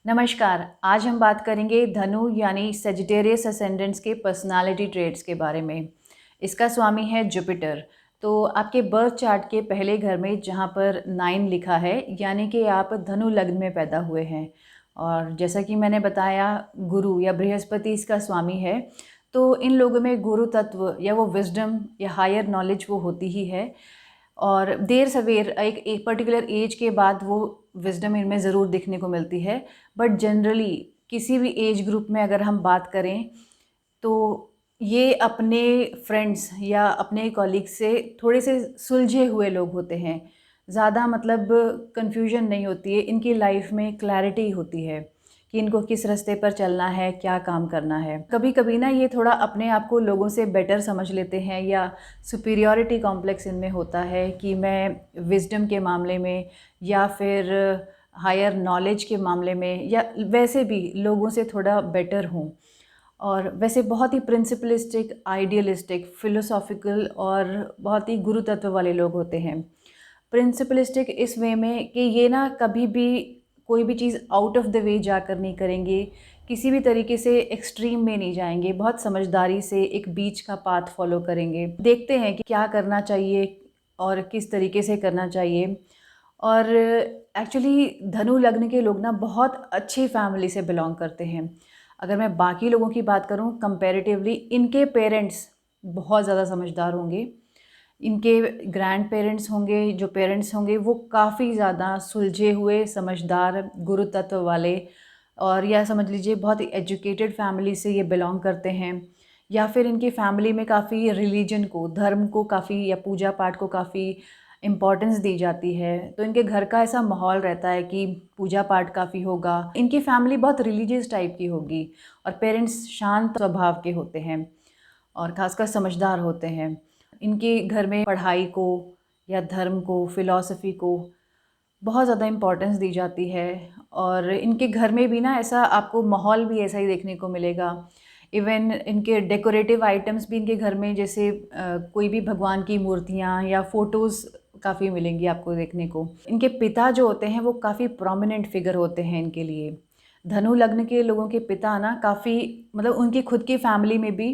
नमस्कार। आज हम बात करेंगे धनु यानी सेजिटेरियस असेंडेंट्स के पर्सनालिटी ट्रेट्स के बारे में। इसका स्वामी है जुपिटर। तो आपके बर्थ चार्ट के पहले घर में जहाँ पर 9 लिखा है यानी कि आप धनु लग्न में पैदा हुए हैं। और जैसा कि मैंने बताया गुरु या बृहस्पति इसका स्वामी है। तो इन लोगों में गुरु तत्व या वो विजडम या हायर नॉलेज वो होती ही है। और देर सवेर एक पर्टिकुलर एज के बाद वो विजडम इनमें ज़रूर दिखने को मिलती है। बट जनरली किसी भी एज ग्रुप में अगर हम बात करें तो ये अपने फ्रेंड्स या अपने कॉलीग्स से थोड़े से सुलझे हुए लोग होते हैं। ज़्यादा मतलब कन्फ्यूजन नहीं होती है, इनकी लाइफ में क्लैरिटी होती है कि इनको किस रास्ते पर चलना है, क्या काम करना है। कभी कभी ना ये थोड़ा अपने आप को लोगों से बेटर समझ लेते हैं या सुपीरियॉरिटी कॉम्प्लेक्स इनमें होता है कि मैं विजडम के मामले में या फिर हायर नॉलेज के मामले में या वैसे भी लोगों से थोड़ा बेटर हूँ। और वैसे बहुत ही प्रिंसिपलिस्टिक, आइडियलिस्टिक, फिलोसॉफिकल और बहुत ही गुरु तत्व वाले लोग होते हैं। प्रिंसिपलिस्टिक इस वे में कि ये ना कभी भी कोई भी चीज़ आउट ऑफ द वे जाकर नहीं करेंगे, किसी भी तरीके से एक्सट्रीम में नहीं जाएंगे, बहुत समझदारी से एक बीच का पाथ फॉलो करेंगे। देखते हैं कि क्या करना चाहिए और किस तरीके से करना चाहिए। और एक्चुअली धनु लग्न के लोग ना बहुत अच्छी फैमिली से बिलोंग करते हैं। अगर मैं बाकी लोगों की बात करूं कंपैरेटिवली, इनके पेरेंट्स बहुत ज़्यादा समझदार होंगे। इनके ग्रैंड पेरेंट्स होंगे, जो पेरेंट्स होंगे वो काफ़ी ज़्यादा सुलझे हुए, समझदार, गुरु तत्व वाले, और या समझ लीजिए बहुत ही एजुकेटेड फैमिली से ये बिलोंग करते हैं। या फिर इनकी फैमिली में काफ़ी रिलीजन को, धर्म को काफ़ी या पूजा पाठ को काफ़ी इम्पॉर्टेंस दी जाती है। तो इनके घर का ऐसा माहौल रहता है कि पूजा पाठ काफ़ी होगा। इनकी फैमिली बहुत रिलीजियस टाइप की होगी और पेरेंट्स शांत स्वभाव के होते हैं और ख़ासकर समझदार होते हैं। इनके घर में पढ़ाई को या धर्म को, फिलॉसफी को बहुत ज़्यादा इम्पोर्टेंस दी जाती है। और इनके घर में भी ना ऐसा आपको माहौल भी ऐसा ही देखने को मिलेगा। इवन इनके डेकोरेटिव आइटम्स भी इनके घर में जैसे कोई भी भगवान की मूर्तियाँ या फ़ोटोज़ काफ़ी मिलेंगी आपको देखने को। इनके पिता जो होते हैं वो काफ़ी प्रोमिनेंट फिगर होते हैं इनके लिए। धनु लग्न के लोगों के पिता ना काफ़ी मतलब उनकी खुद की फैमिली में भी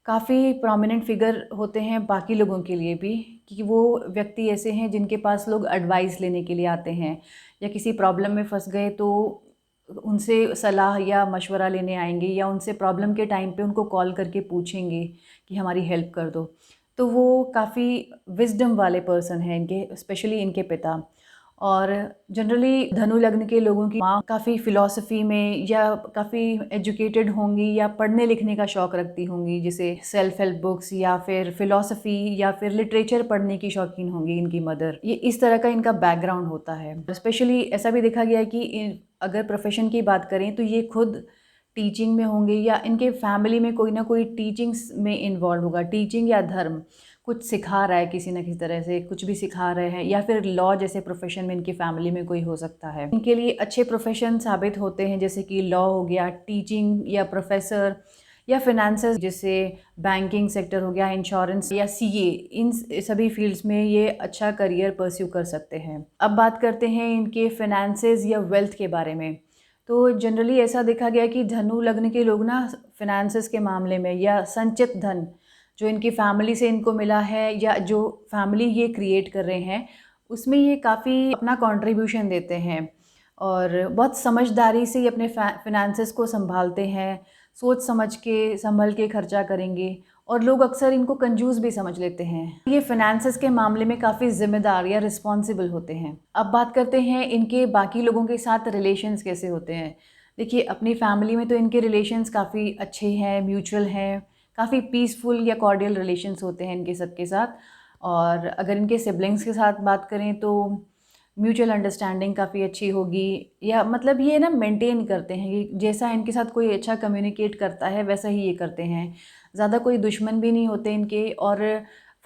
काफ़ी प्रोमिनेंट फिगर होते हैं बाकी लोगों के लिए भी, कि वो व्यक्ति ऐसे हैं जिनके पास लोग एडवाइस लेने के लिए आते हैं या किसी प्रॉब्लम में फंस गए तो उनसे सलाह या मशवरा लेने आएंगे या उनसे प्रॉब्लम के टाइम पे उनको कॉल करके पूछेंगे कि हमारी हेल्प कर दो। तो वो काफ़ी विजडम वाले पर्सन हैं इनके, स्पेशली इनके पिता। और जनरली धनु लग्न के लोगों की माँ काफ़ी फ़िलॉसफी में या काफ़ी एजुकेटेड होंगी या पढ़ने लिखने का शौक़ रखती होंगी, जैसे सेल्फ हेल्प बुक्स या फिर फ़िलॉसफी या फिर लिटरेचर पढ़ने की शौकीन होंगी इनकी मदर। ये इस तरह का इनका बैकग्राउंड होता है। स्पेशली ऐसा भी देखा गया है कि अगर प्रोफेशन की बात करें तो ये खुद टीचिंग में होंगे या इनके फैमिली में कोई ना कोई टीचिंग्स में इन्वॉल्व होगा। टीचिंग या धर्म कुछ सिखा रहा है, किसी न किसी तरह से कुछ भी सिखा रहे हैं, या फिर लॉ जैसे प्रोफेशन में इनकी फैमिली में कोई हो सकता है। इनके लिए अच्छे प्रोफेशन साबित होते हैं जैसे कि लॉ हो गया, टीचिंग या प्रोफेसर, या फिनेंसेस जैसे बैंकिंग सेक्टर हो गया, इंश्योरेंस या सीए। इन सभी फील्ड्स में ये अच्छा करियर परस्यू कर सकते हैं। अब बात करते हैं इनके फिनेंसेस या वेल्थ के बारे में। तो जनरली ऐसा देखा गया कि धनु लग्न के लोग ना फिनेंसेस के मामले में या संचित धन जो इनकी फैमिली से इनको मिला है या जो फैमिली ये क्रिएट कर रहे हैं उसमें ये काफ़ी अपना कंट्रीब्यूशन देते हैं और बहुत समझदारी से ये अपने फिनेंसेस को संभालते हैं। सोच समझ के संभल के खर्चा करेंगे और लोग अक्सर इनको कंजूस भी समझ लेते हैं। ये फिनेंसेस के मामले में काफ़ी जिम्मेदार या रिस्पॉन्सिबल होते हैं। अब बात करते हैं इनके बाकी लोगों के साथ रिलेशंस कैसे होते हैं। देखिए, अपनी फैमिली में तो इनके रिलेशंस काफ़ी अच्छे हैं, म्यूचुअल हैं, काफ़ी पीसफुल या कॉर्डियल रिलेशंस होते हैं इनके सबके साथ। और अगर इनके सिबलिंग्स के साथ बात करें तो म्यूचुअल अंडरस्टैंडिंग काफ़ी अच्छी होगी, या मतलब ये ना मेंटेन करते हैं कि जैसा इनके साथ कोई अच्छा कम्युनिकेट करता है वैसा ही ये करते हैं। ज़्यादा कोई दुश्मन भी नहीं होते इनके और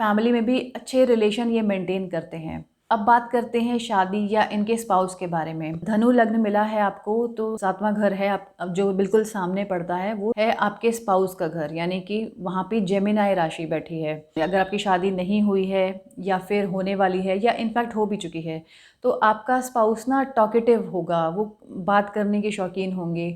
फैमिली में भी अच्छे रिलेशन ये मेंटेन करते हैं। अब बात करते हैं शादी या इनके स्पाउस के बारे में। धनु लग्न मिला है आपको, तो 7वां घर है आप अब जो बिल्कुल सामने पड़ता है वो है आपके स्पाउस का घर, यानी कि वहाँ पे जेमिनाई राशि बैठी है। अगर आपकी शादी नहीं हुई है या फिर होने वाली है या इनफैक्ट हो भी चुकी है, तो आपका स्पाउस ना टॉकेटिव होगा, वो बात करने के शौकीन होंगे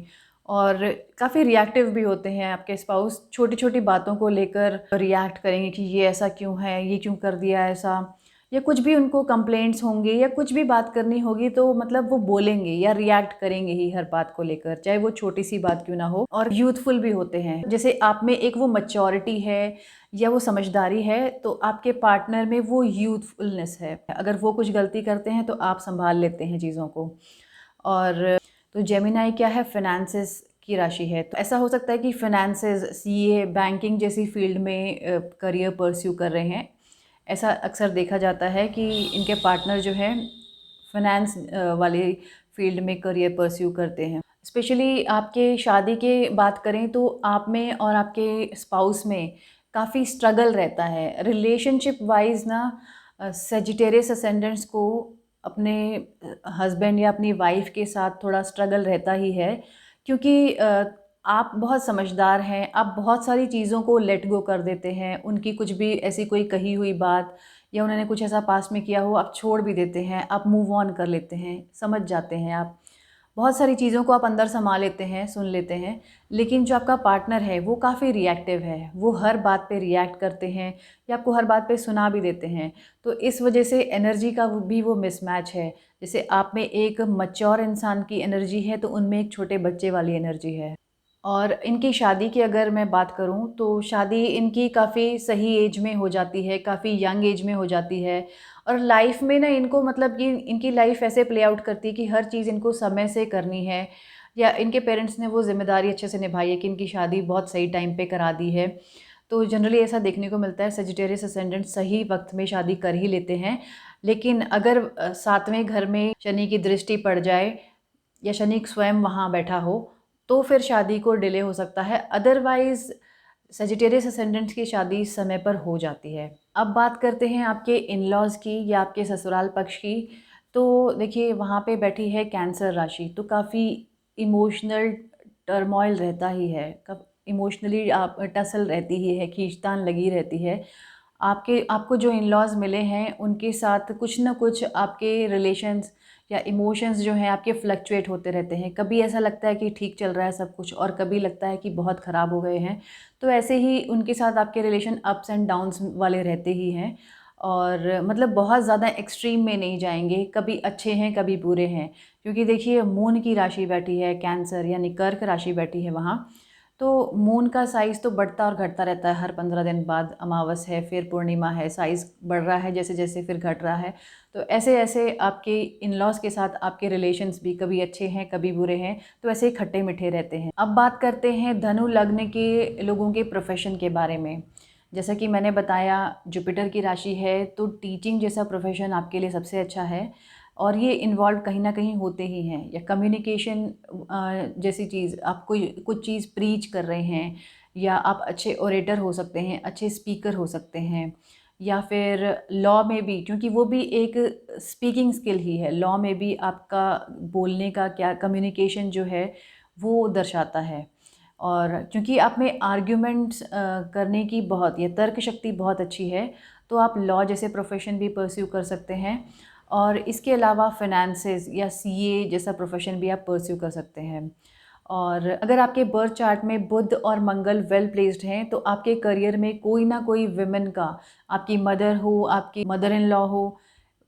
और काफ़ी रिएक्टिव भी होते हैं आपके स्पाउस। छोटी छोटी बातों को लेकर रिएक्ट करेंगे कि ये ऐसा क्यों है, ये क्यों कर दिया ऐसा, या कुछ भी उनको कंप्लेंट्स होंगे या कुछ भी बात करनी होगी तो मतलब वो बोलेंगे या रिएक्ट करेंगे ही हर बात को लेकर, चाहे वो छोटी सी बात क्यों ना हो। और यूथफुल भी होते हैं, जैसे आप में एक वो मैच्योरिटी है या वो समझदारी है, तो आपके पार्टनर में वो यूथफुलनेस है। अगर वो कुछ गलती करते हैं तो आप संभाल लेते हैं चीज़ों को। और तो जेमिनाई क्या है, फाइनेंसेस की राशि है। तो ऐसा हो सकता है कि फाइनेंसेस, सीए, बैंकिंग जैसी फील्ड में करियर परस्यू कर रहे हैं। ऐसा अक्सर देखा जाता है कि इनके पार्टनर जो है फाइनेंस वाले फील्ड में करियर परस्यू करते हैं। स्पेशली आपके शादी के बात करें तो आप में और आपके स्पाउस में काफ़ी स्ट्रगल रहता है रिलेशनशिप वाइज ना। सेजिटेरियस असेंडेंट्स को अपने हस्बैंड या अपनी वाइफ के साथ थोड़ा स्ट्रगल रहता ही है, क्योंकि आप बहुत समझदार हैं, आप बहुत सारी चीज़ों को लेट गो कर देते हैं। उनकी कुछ भी ऐसी कोई कही हुई बात या उन्होंने कुछ ऐसा पास्ट में किया हो, आप छोड़ भी देते हैं, आप मूव ऑन कर लेते हैं, समझ जाते हैं आप। बहुत सारी चीज़ों को आप अंदर समा लेते हैं, सुन लेते हैं। लेकिन जो आपका पार्टनर है वो काफ़ी रिएक्टिव है, वो हर बात पे रिएक्ट करते हैं या आपको हर बात पे सुना भी देते हैं। तो इस वजह से एनर्जी का भी वो मिसमैच है। जैसे आप में एक मैच्योर इंसान की एनर्जी है तो उनमें एक छोटे बच्चे वाली एनर्जी है। और इनकी शादी की अगर मैं बात करूं तो शादी इनकी काफ़ी सही एज में हो जाती है, काफ़ी यंग एज में हो जाती है। और लाइफ में ना इनको मतलब कि इनकी लाइफ ऐसे प्ले आउट करती है कि हर चीज़ इनको समय से करनी है, या इनके पेरेंट्स ने वो ज़िम्मेदारी अच्छे से निभाई है कि इनकी शादी बहुत सही टाइम पे करा दी है। तो जनरली ऐसा देखने को मिलता है, सेजिटेरियस असेंडेंट सही वक्त में शादी कर ही लेते हैं। लेकिन अगर 7वें घर में शनि की दृष्टि पड़ जाए या शनि स्वयं वहाँ बैठा हो तो फिर शादी को डिले हो सकता है। अदरवाइज़ सेजिटेरियस असेंडेंट्स की शादी समय पर हो जाती है। अब बात करते हैं आपके इन-लॉज़ की या आपके ससुराल पक्ष की। तो देखिए वहाँ पे बैठी है कैंसर राशि, तो काफ़ी इमोशनल टर्मॉइल रहता ही है, कब इमोशनली आप टसल रहती ही है, खींचतान लगी रहती है। आपको जो इन-लॉज़ मिले हैं उनके साथ कुछ ना कुछ आपके रिलेशंस या इमोशंस जो हैं आपके फ्लक्चुएट होते रहते हैं। कभी ऐसा लगता है कि ठीक चल रहा है सब कुछ और कभी लगता है कि बहुत ख़राब हो गए हैं। तो ऐसे ही उनके साथ आपके रिलेशन अप्स एंड डाउन्स वाले रहते ही हैं, और मतलब बहुत ज़्यादा एक्सट्रीम में नहीं जाएँगे, कभी अच्छे हैं कभी बुरे हैं। क्योंकि देखिए मून की राशि बैठी है कैंसर, यानी कर्क राशि बैठी है वहाँ। तो मून का साइज़ तो बढ़ता और घटता रहता है, हर 15 दिन बाद अमावस है, फिर पूर्णिमा है, साइज़ बढ़ रहा है जैसे-जैसे, फिर घट रहा है। तो ऐसे-ऐसे आपके इन-लॉज़ के साथ आपके रिलेशंस भी कभी अच्छे हैं, कभी बुरे हैं, तो ऐसे ही खट्टे-मीठे रहते हैं। अब बात करते हैं धनु लग्न के लोगों के प्रोफ़ेशन के बारे में। जैसा कि मैंने बताया जुपिटर की राशि है, तो टीचिंग जैसा प्रोफ़ेशन आपके लिए सबसे अच्छा है, और ये इन्वॉल्व कहीं न कहीं होते ही हैं। या कम्युनिकेशन जैसी चीज़, आप कोई कुछ चीज़ प्रीच कर रहे हैं, या आप अच्छे ओरेटर हो सकते हैं, अच्छे स्पीकर हो सकते हैं, या फिर लॉ में भी, क्योंकि वो भी एक स्पीकिंग स्किल ही है। लॉ में भी आपका बोलने का क्या कम्युनिकेशन जो है वो दर्शाता है। और क्योंकि आप में आर्ग्यूमेंट्स करने की बहुत, या तर्क शक्ति बहुत अच्छी है, तो आप लॉ जैसे प्रोफ़ेशन भी परस्यू कर सकते हैं। और इसके अलावा फ़ाइनेंसेस या सीए जैसा प्रोफ़ेशन भी आप परस्यू कर सकते हैं। और अगर आपके बर्थ चार्ट में बुध और मंगल वेल प्लेस्ड हैं, तो आपके करियर में कोई ना कोई विमेन का, आपकी मदर हो, आपकी मदर इन लॉ हो,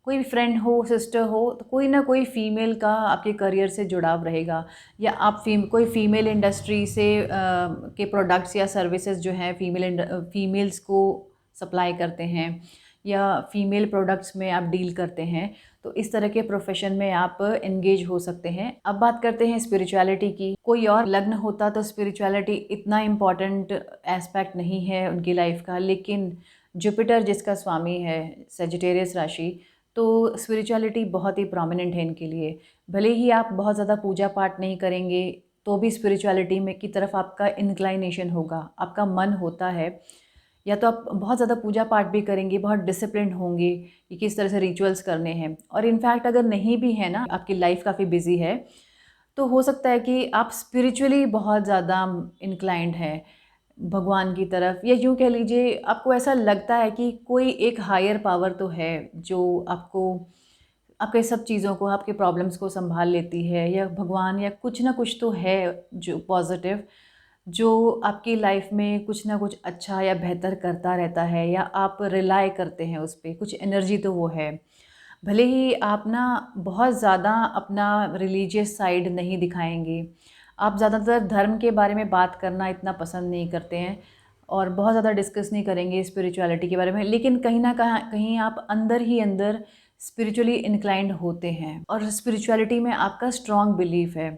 कोई फ्रेंड हो, सिस्टर हो, तो कोई ना कोई फ़ीमेल का आपके करियर से जुड़ाव रहेगा। या आप कोई फ़ीमेल इंडस्ट्री से के प्रोडक्ट्स या सर्विसेज जो हैं फ़ीमेल्स को सप्लाई करते हैं, या फ़ीमेल प्रोडक्ट्स में आप डील करते हैं, तो इस तरह के प्रोफ़ेशन में आप एंगेज हो सकते हैं। अब बात करते हैं स्पिरिचुअलिटी की। कोई और लग्न होता तो स्पिरिचुअलिटी इतना इम्पॉर्टेंट एस्पेक्ट नहीं है उनकी लाइफ़ का, लेकिन जुपिटर जिसका स्वामी है सेजिटेरियस राशि, तो स्पिरिचुअलिटी बहुत ही प्रोमिनेंट है इनके लिए। भले ही आप बहुत ज़्यादा पूजा पाठ नहीं करेंगे, तो भी स्पिरिचुअलिटी में की तरफ आपका इंक्लाइनेशन होगा, आपका मन होता है। या तो आप बहुत ज़्यादा पूजा पाठ भी करेंगे, बहुत डिसिप्लिन होंगे कि किस तरह से रिचुअल्स करने हैं। और इनफैक्ट अगर नहीं भी है ना, आपकी लाइफ काफ़ी बिजी है, तो हो सकता है कि आप स्पिरिचुअली बहुत ज़्यादा इंक्लाइंड हैं भगवान की तरफ, या यूँ कह लीजिए आपको ऐसा लगता है कि कोई एक हायर पावर तो है जो आपको, आपके सब चीज़ों को, आपके प्रॉब्लम्स को संभाल लेती है, या भगवान या कुछ ना कुछ तो है जो पॉजिटिव, जो आपकी लाइफ में कुछ ना कुछ अच्छा या बेहतर करता रहता है, या आप रिलाय करते हैं उस पे, कुछ एनर्जी तो वो है। भले ही आप ना बहुत ज़्यादा अपना रिलीजियस साइड नहीं दिखाएँगे, आप ज़्यादातर धर्म के बारे में बात करना इतना पसंद नहीं करते हैं और बहुत ज़्यादा डिस्कस नहीं करेंगे स्पिरिचुअलिटी के बारे में, लेकिन कहीं न कहीं आप अंदर ही अंदर स्पिरिचुअली इंक्लाइंड होते हैं और स्पिरिचुअलिटी में आपका स्ट्रॉन्ग बिलीफ है।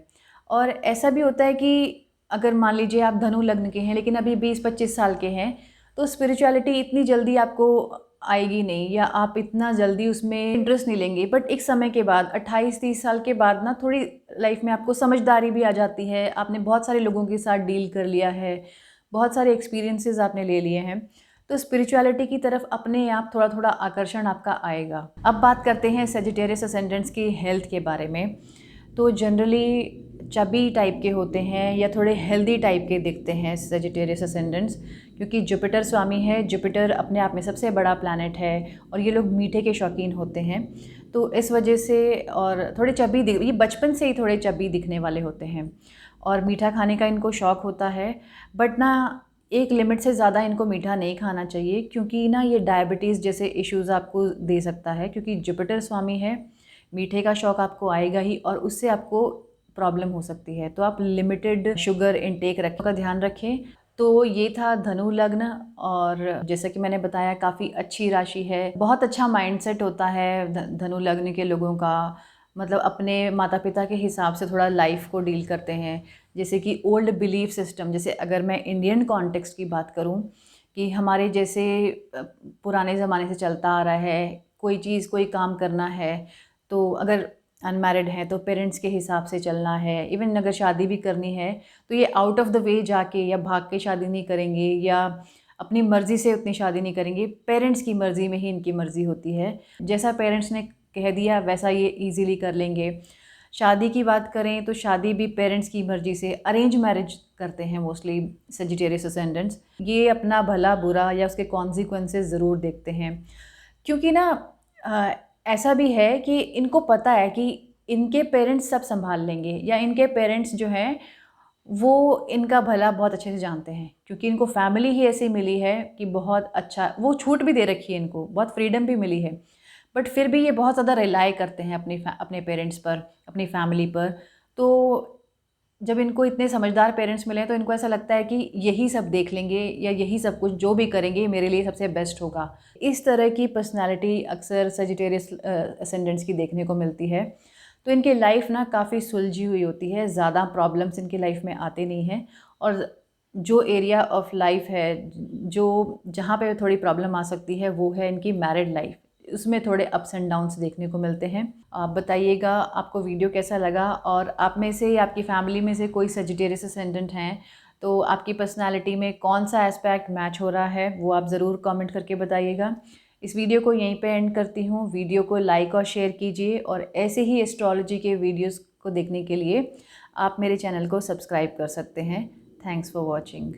और ऐसा भी होता है कि अगर मान लीजिए आप धनु लग्न के हैं लेकिन अभी 20-25 साल के हैं, तो स्पिरिचुअलिटी इतनी जल्दी आपको आएगी नहीं, या आप इतना जल्दी उसमें इंटरेस्ट नहीं लेंगे। बट एक समय के बाद 28-30 साल के बाद ना थोड़ी लाइफ में आपको समझदारी भी आ जाती है, आपने बहुत सारे लोगों के साथ डील कर लिया है, बहुत सारे एक्सपीरियंसेस आपने ले लिए हैं, तो स्पिरिचुअलिटी की तरफ अपने आप थोड़ा थोड़ा आकर्षण आपका आएगा। अब बात करते हैं सेजिटेरियस असेंडेंट्स की हेल्थ के बारे में। तो जनरली चबी टाइप के होते हैं या थोड़े हेल्दी टाइप के दिखते हैं सेजिटेरियस असेंडेंट्स, क्योंकि जुपिटर स्वामी है, जुपिटर अपने आप में सबसे बड़ा प्लैनेट है और ये लोग मीठे के शौकीन होते हैं। तो इस वजह से, और थोड़े चबी दिख, ये बचपन से ही थोड़े चबी दिखने वाले होते हैं और मीठा खाने का इनको शौक़ होता है। बट ना एक लिमिट से ज़्यादा इनको मीठा नहीं खाना चाहिए, क्योंकि ना ये डायबिटीज़ जैसे इश्यूज़ आपको दे सकता है, क्योंकि जुपिटर स्वामी है, मीठे का शौक़ आपको आएगा ही और उससे आपको प्रॉब्लम हो सकती है। तो आप लिमिटेड शुगर इनटेक रखने का ध्यान रखें। तो ये था धनु लग्न, और जैसा कि मैंने बताया काफ़ी अच्छी राशि है, बहुत अच्छा माइंडसेट होता है धनु लग्न के लोगों का, मतलब अपने माता पिता के हिसाब से थोड़ा लाइफ को डील करते हैं। जैसे कि ओल्ड बिलीफ सिस्टम, जैसे अगर मैं इंडियन कॉन्टेक्स्ट की बात करूं, कि हमारे जैसे पुराने ज़माने से चलता आ रहा है, कोई चीज़ कोई काम करना है तो अगर अनमैरिड हैं तो पेरेंट्स के हिसाब से चलना है, इवन अगर शादी भी करनी है तो ये आउट ऑफ द वे जाके या भाग के शादी नहीं करेंगे, या अपनी मर्ज़ी से उतनी शादी नहीं करेंगे, पेरेंट्स की मर्ज़ी में ही इनकी मर्ज़ी होती है, जैसा पेरेंट्स ने कह दिया वैसा ये ईज़िली कर लेंगे। शादी की बात करें तो शादी भी पेरेंट्स की मर्ज़ी से, अरेंज मैरिज करते हैं मोस्टली सेजिटेरियस असेंडेंट्स। ये अपना भला बुरा या उसके कॉन्सिक्वेंसेस ज़रूर देखते हैं, क्योंकि ना ऐसा भी है कि इनको पता है कि इनके पेरेंट्स सब संभाल लेंगे, या इनके पेरेंट्स जो हैं वो इनका भला बहुत अच्छे से जानते हैं, क्योंकि इनको फैमिली ही ऐसी मिली है कि बहुत अच्छा, वो छूट भी दे रखी है, इनको बहुत फ्रीडम भी मिली है, बट फिर भी ये बहुत ज़्यादा रिलाई करते हैं अपने पेरेंट्स पर, अपनी फैमिली पर। तो जब इनको इतने समझदार पेरेंट्स मिले हैं तो इनको ऐसा लगता है कि यही सब देख लेंगे, या यही सब कुछ जो भी करेंगे मेरे लिए सबसे बेस्ट होगा। इस तरह की पर्सनालिटी अक्सर सेजिटेरियस असेंडेंट्स की देखने को मिलती है। तो इनकी लाइफ ना काफ़ी सुलझी हुई होती है, ज़्यादा प्रॉब्लम्स इनकी लाइफ में आते नहीं हैं, और जो एरिया ऑफ लाइफ है जो जहाँ पे थोड़ी प्रॉब्लम आ सकती है वो है इनकी मैरिड लाइफ, उसमें थोड़े अप्स एंड डाउन्स देखने को मिलते हैं। आप बताइएगा आपको वीडियो कैसा लगा, और आप में से या आपकी फैमिली में से कोई सेजिटेरियस असेंडेंट हैं तो आपकी पर्सनालिटी में कौन सा एस्पेक्ट मैच हो रहा है वो आप ज़रूर कमेंट करके बताइएगा। इस वीडियो को यहीं पे एंड करती हूँ। वीडियो को लाइक और शेयर कीजिए, और ऐसे ही एस्ट्रोलॉजी के वीडियोज़ को देखने के लिए आप मेरे चैनल को सब्सक्राइब कर सकते हैं। Thanks for watching.